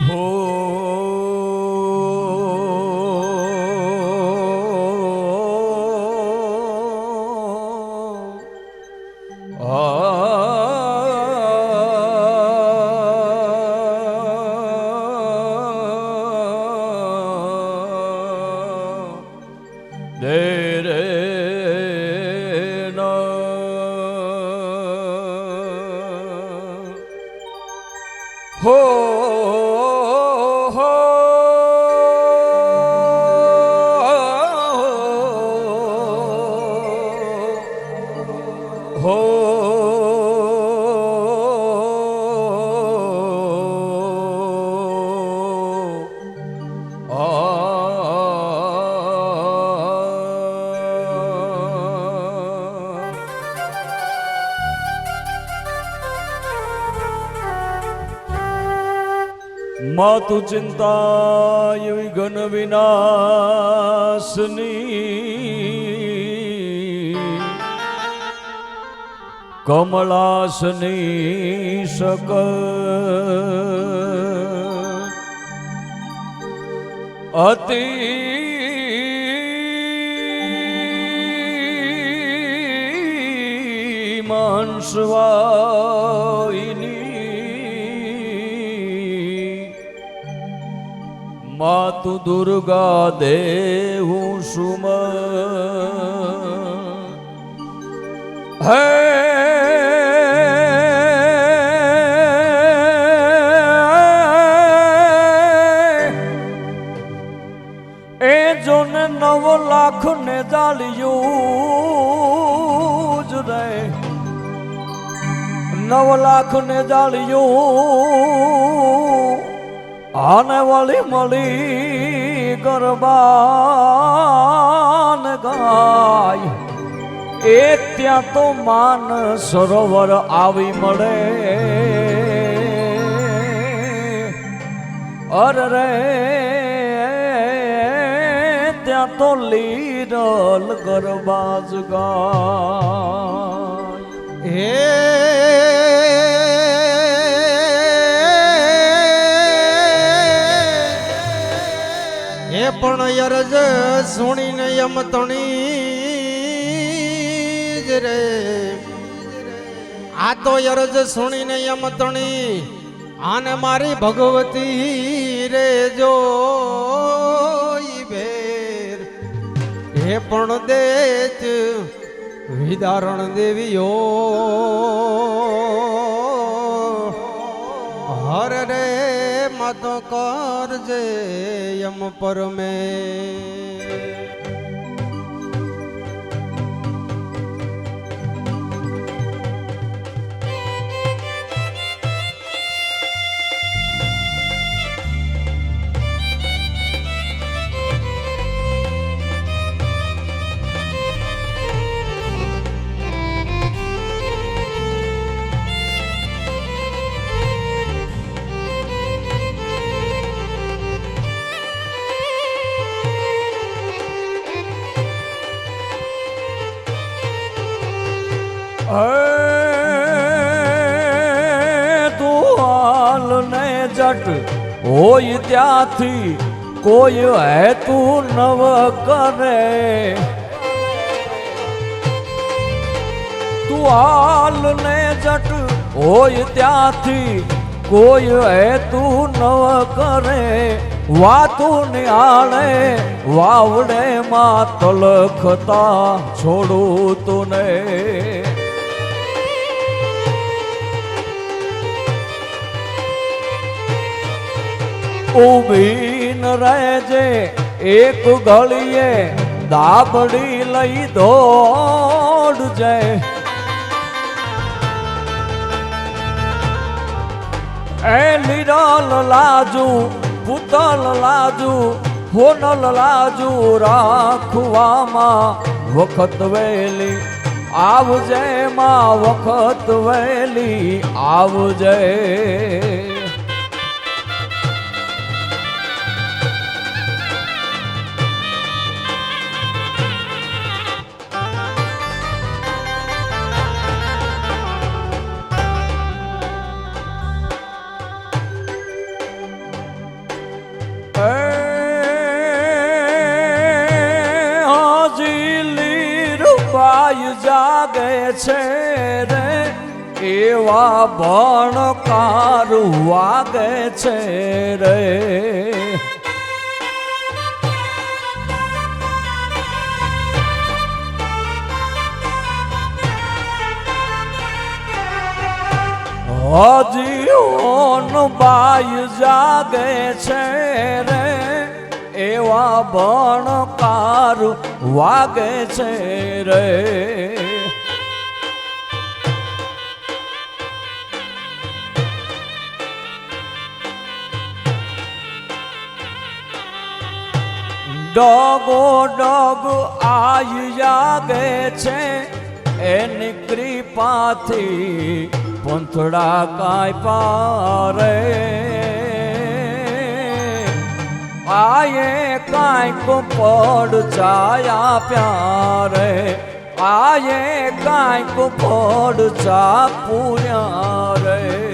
હો દે રે હો હો હો માતુ ચિંતા એવી ઘન વિનાશની કમળાસની સક અતિ માનસવાઈની માતુ દુર્ગા દેહુ સુમ હે એ જોને 9 લાખ ને જાળ્યું જ રે 9 લાખ ને જાળ્યું આને વાળી મળી ગરબાન ગાય એ ત્યાં તો માન સરોવર આવી મળે અરે રે ત્યાં તો લીરલ ગરબાજ ગાય પણ યરજ સુણીને યમતણી જ રે આ તો યરજ સુણીને યમતણી આને મારી ભગવતી રે જો ભેર હે પણ દેત વિદારણ દેવીઓ હર રે મત કરજે યમ પરમે તું હાલ ને જટ હોય ત્યાંથી કોઈ હે તું નવ કરે તું હાલ ને જટ હોય ત્યાંથી કોઈ હે તું નવ કરે વાતું નિહાળે વાવડે માં તલખતા છોડું તુને ઊભી ન રહેજે એક ગળીએ દાબડી લઈ દોડ જાય એ લીરલ લાજુ પુતલ લાજુ હોનલ લાજુ રાખવામાં વખત વેલી આવજે માં વખત વેલી આવજે છે રે એવા ભણકાર વાગે છે રે હજી ઓન બાઈ જાગે છે રે એવા ભણકાર વાગે છે રે ડગો ડગ આઈ જાગે છે એની કૃપાથી પંથડા કાંઈ પારે આયે કાંઈક પડ ચાયા પ્યારે આયે કાંઈક પડ ચા પૂર્યા રે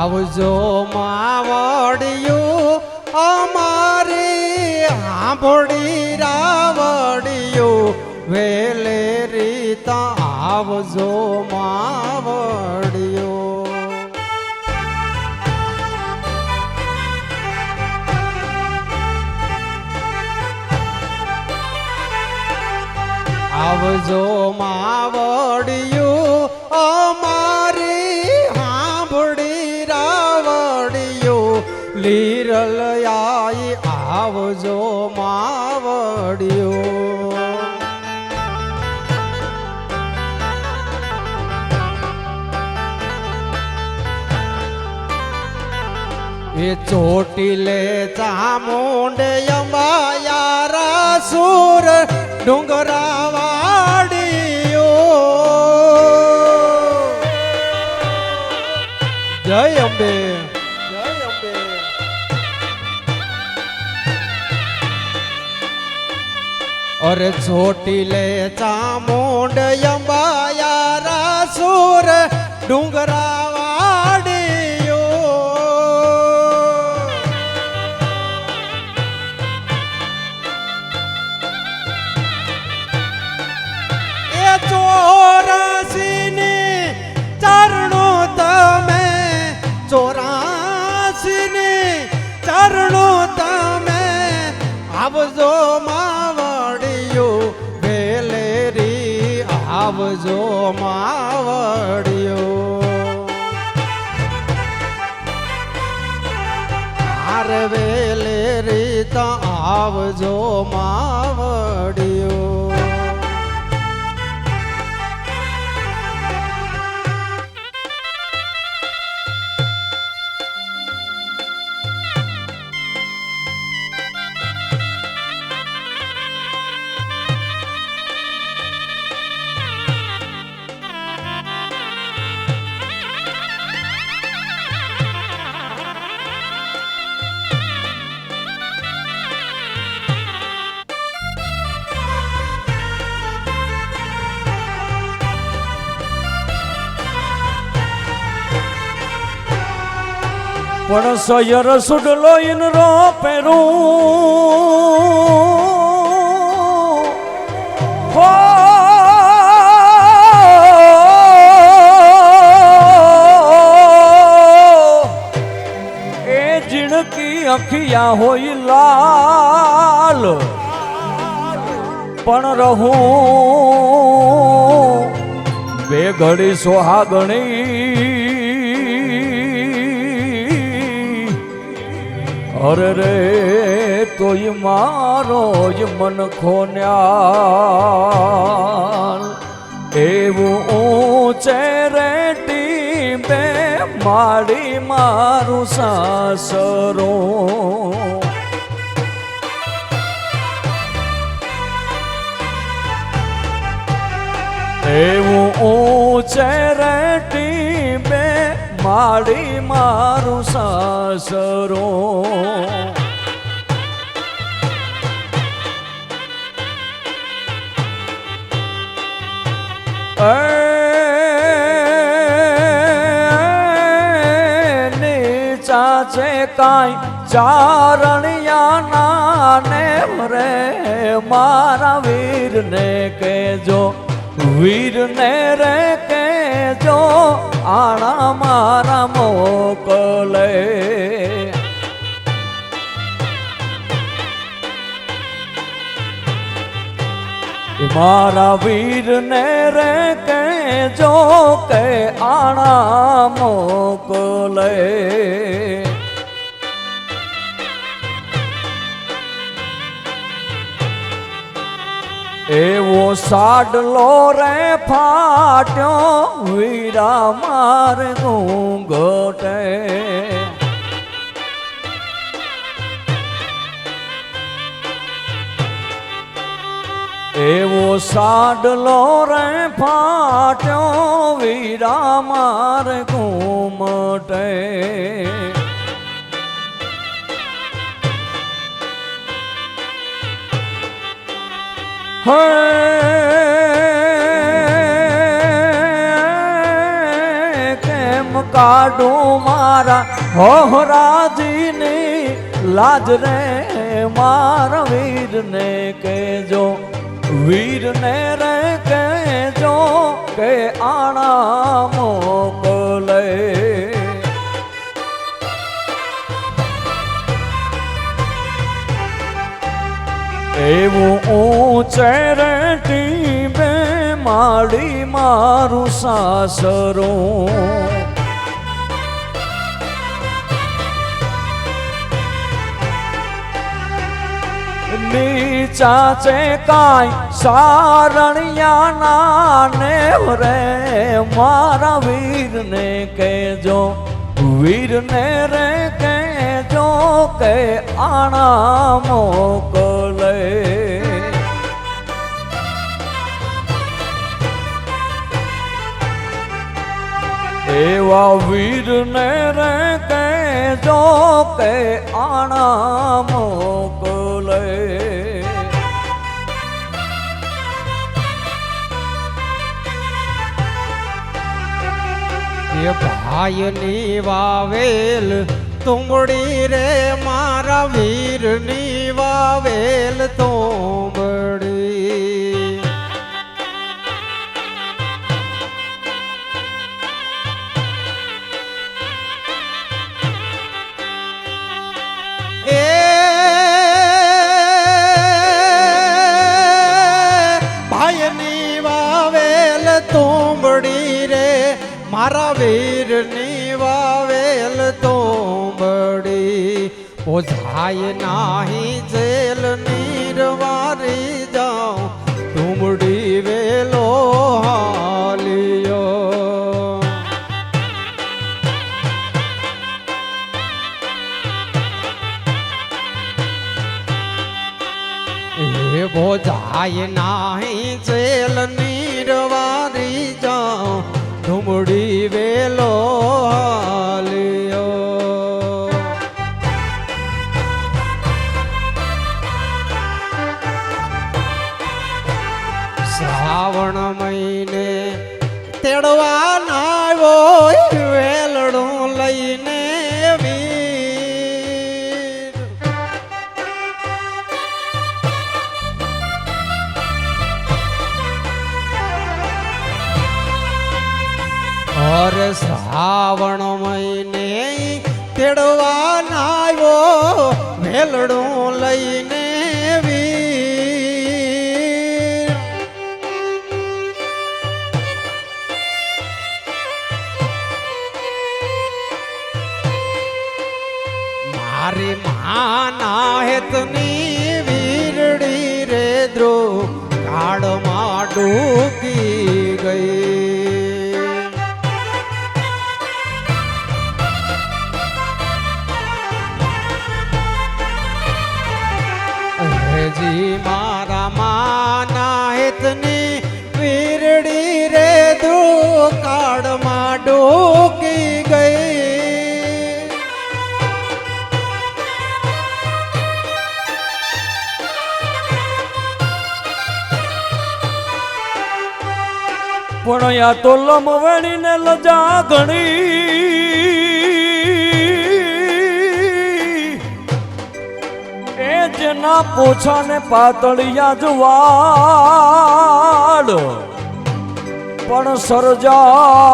આવજો માવડિયું અમારી હાંભળી રાવડિયું વેલે રીતા આવજો માવડિયું આવજો માવડિયું અમારી લીરલ આઈ આવજો માવડિયો એ ચોટીલે ચામુંડ અંબાયારા સુર ડુંગરાવાડીઓ જય અંબે અરે ચોટીલે ચામુંડ અંબાયારા સુર ડુંગરાવાડીઓ એ ચોરાસીની ચરણો તમે ચોરાસીની ચરણો તમે આવજો આવજો માવડિયો હારવેલે રીતા આવજો માવડિયો પણ સયર સુડલો ઇનરો પેરું હો એ જીણકી અખિયા હોય લાલ પણ રહું બે ઘડી સોહાગણી અરે રે તોય મારો જ મન ખોન્યાલ એવું ઊંચે રેટી બે માડી મારું સાસરો એવું ઊંચે રેટી બે માડી મારું સાસરું નીચા છે કાંઈ ચારણિયા ને રે મારા વીરને કેજો વીરને રે કેજો આણા મારા મોકલે મારા વીરને રે કેજો કે આણા મોકલે એવો સાડલો રે ફાટ્યો વીરા મારે ઘૂંઘટે એવો સાડલો રે ફાટ્યો વીરા મારે ઘૂમટે હે કેમ કાઢું મારા હોહરાજીની લાજ રે મારા વીરને કેજો વીરને રે કેજો કે આણા મોકલે એવું ઊંચે રેટી બે માડી મારું સાસરું નીચા છે કાંઈ સારણિયા ને રે મારા વીરને કેજો વીરને રે કેજો કે આણા મોકલે એવા વીરને રે કેજો કે આણા મોકલે એ ભાઈની વાવેલ તુંબડી રે મારા વીરની વાવેલ તુંબડી એ ભાઈની વાવેલ તુંબડી રે મારા વીરની વાવેલ તોંબડી ઓઝાય નાહી જેલ નીરવારી જાઉં તુમડી વેલો હાલિયો એ બોઝાય નાહી જેલ નીરવારી જાઉં તુમડી વેલો હાલિયો શ્રાવણ મહિને તેડવા આવ્યો વેલડું લઈને વીર और श्रावण महीने तेड़वा नायो भेलड़ू लईने वीर मारी माना हेतनी वीरड़ी रे द्रो काड़ मा डूबी गई जी मारा माना इतनी वीरड़ी માં ડૂકી ગઈ. પણ યા તો લમવેણીને લજા ઘણી એ જેના પોછાને પાતળિયા જ વાળ પણ સરજાન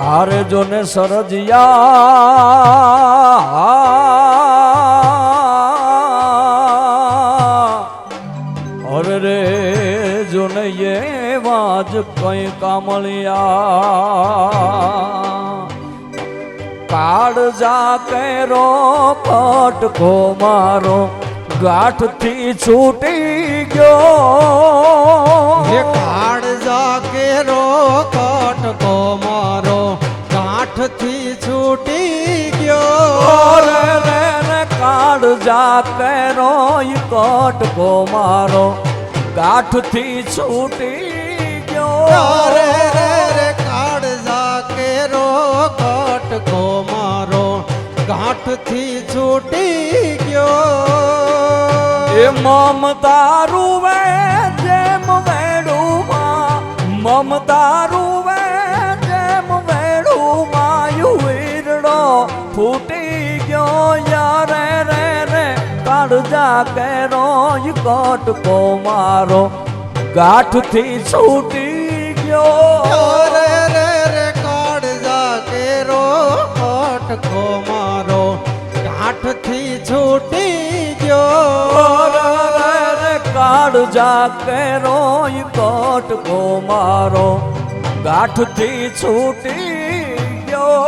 હારે જોને સરજિયા અરે રે જોને એવા જ કઈ કામળિયા કાળજા કેરો કટકો મારો ગાંઠથી છૂટી ગયો. હે કાળજા કેરો કટકો મારો ગાંઠથી છૂટી ગયો. રે રે રે કાળજા કેરો કટકો મારો ગાંઠથી છૂટી ગયો. રે રે રે કાળજા કેરો કટકો મારો ગાંઠથી છૂટી ગયો. એ મમતા રૂવે જેમ વેડુમાં મમતા રૂવે જેમ વેડુમાં વીરડો ફૂટી ગયો. યારે રે રે કાળજા કેરો કટકો મારો ગાંઠથી છૂટી ગયો. રે રે રે કાળજા કેરો કટકો મારો ગાંઠથી છૂટી ગયો. કાળજા કેરો કટકો મારો ગાંઠથી છૂટી ગયો.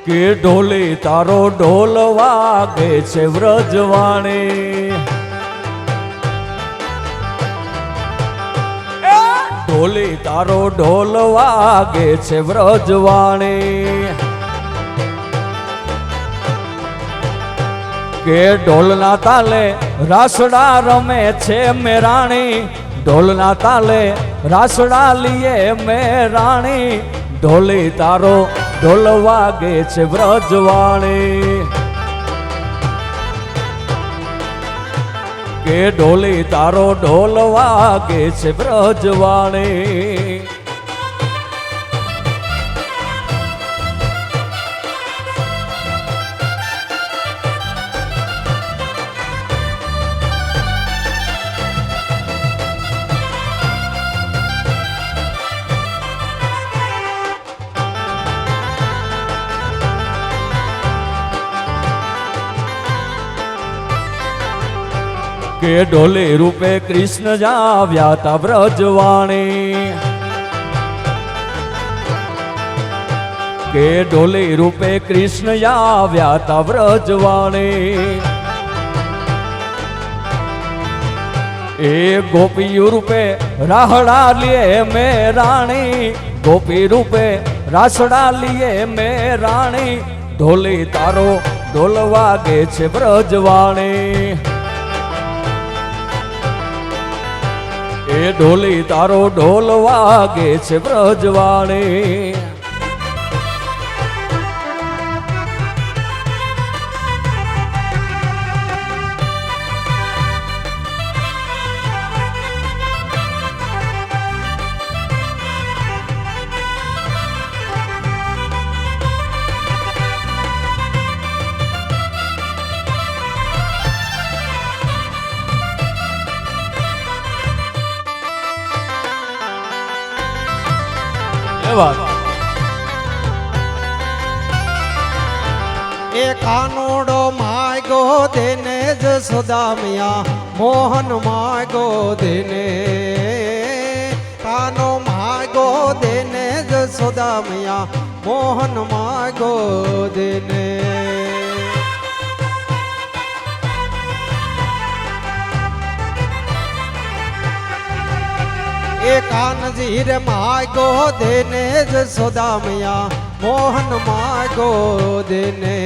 કે ઢોલી તારો ઢોલ વાગે છે વ્રજવાણી. ઢોલી તારો ઢોલ વાગે છે વ્રજવાણી. કે ઢોલના તાલે રાસડા રમે છે મેરાણી. ઢોલના તાલે રાસડા લીએ મેરાણી. ઢોલી તારો ઢોલ વાગે છે વ્રજવાણી. કે ઢોલી તારો ઢોલ વાગે છે વ્રજવાણી. કે ઢોલી રૂપે કૃષ્ણ જાવ્યા તા વ્રજવાણી. કે ઢોલી રૂપે કૃષ્ણ આવ્યા તા વ્રજવાણી. એ ગોપી રૂપે રાહડા લીએ મેરાણી. ગોપી રૂપે રાસડા લીએ મેરાણી. ઢોલી તારો ઢોલ વાગે છે વ્રજવાણી. એ ઢોલી તારો ઢોલ વાગે છે વ્રજવાણી. એ કાનુડો માગો દેને જસોદામિયા મોહન માગો દેને. કાનો માગો દેને જસોદામિયા મોહન માગો દેને. કાનજી રે માગો દેને જ સોદામયા મોહન માગો દેને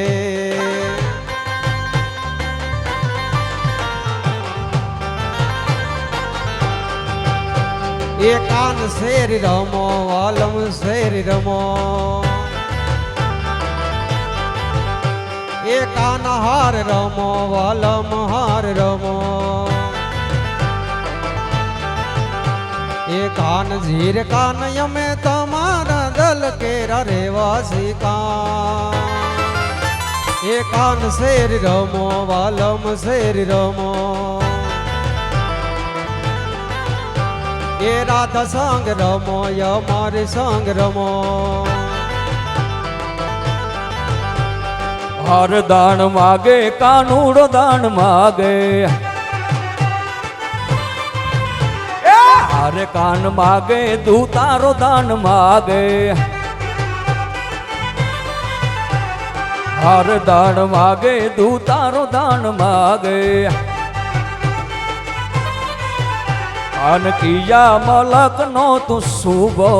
એ કાન શેરી રમો વાલમ શેરી રમો એ કાન હાર રમો વાલમ હાર રમો એ કાન ઝીર કાન યમે તમારા દલ કેરા રેવાસી કાન એ કાન શેરી રમો વાલમ શેરી રમો એ રાધા સંગ રમો યમારી સંગ રમો હાર દાન માગે કાનુડો દાન માગે હારે કાન માગે તું તારો દાન માગે હાર દાન માગે તું તારો દાન માગે કાન કિયા મલક નો તું સુબો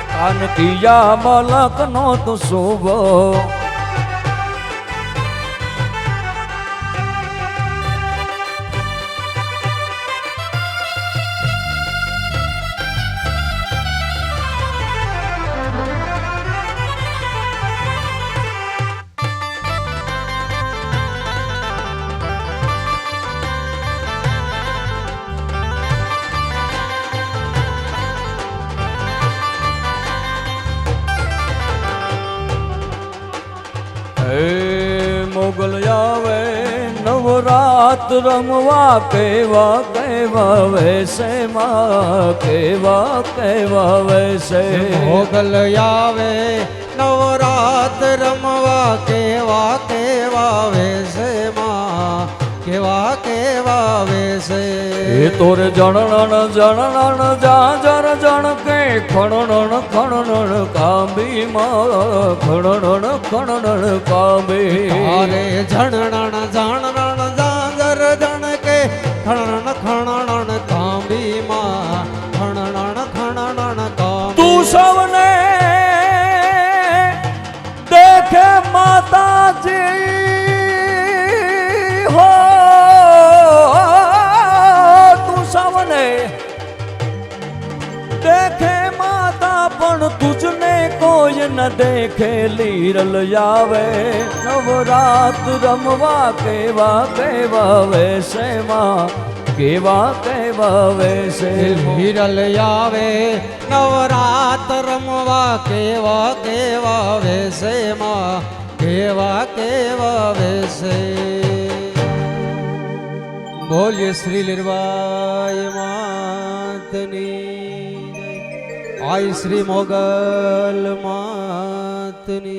કાન કિયા મલક નો તું સુબો મોગલ આવે નવરાત રમવા કેવા કેવા વેસે માં કેવા કેવા વેસે મોગલ આવે નવરાત રમવા કેવા કેવા વેસે માં કેવા કેવા વેસે એ તોર જણણ જણણ જાજર જણ કે ખણણ ખણણ કાંબી માં ખણણ ખણણ કાંબી અરે જણણ જાણણ જાજર જણ કે ખણણ ખણણ કાંબી માં ખણણ ખણણ કાંબી તું સૌને દેખે માતાજી હો દેખે માતા પણ તુજને કોઈ ન દેખે લીરલ આવે નવરાત રમવા કેવા કેવા વેસે માં કેવા કેવા વેસે હિરલ આવે નવરાત રમવા કેવા કેવા વેસે માં કેવા કેવા વેસે બોલીએ શ્રી લીરબાઈ માતની આઈ શ્રી મોગલ માતની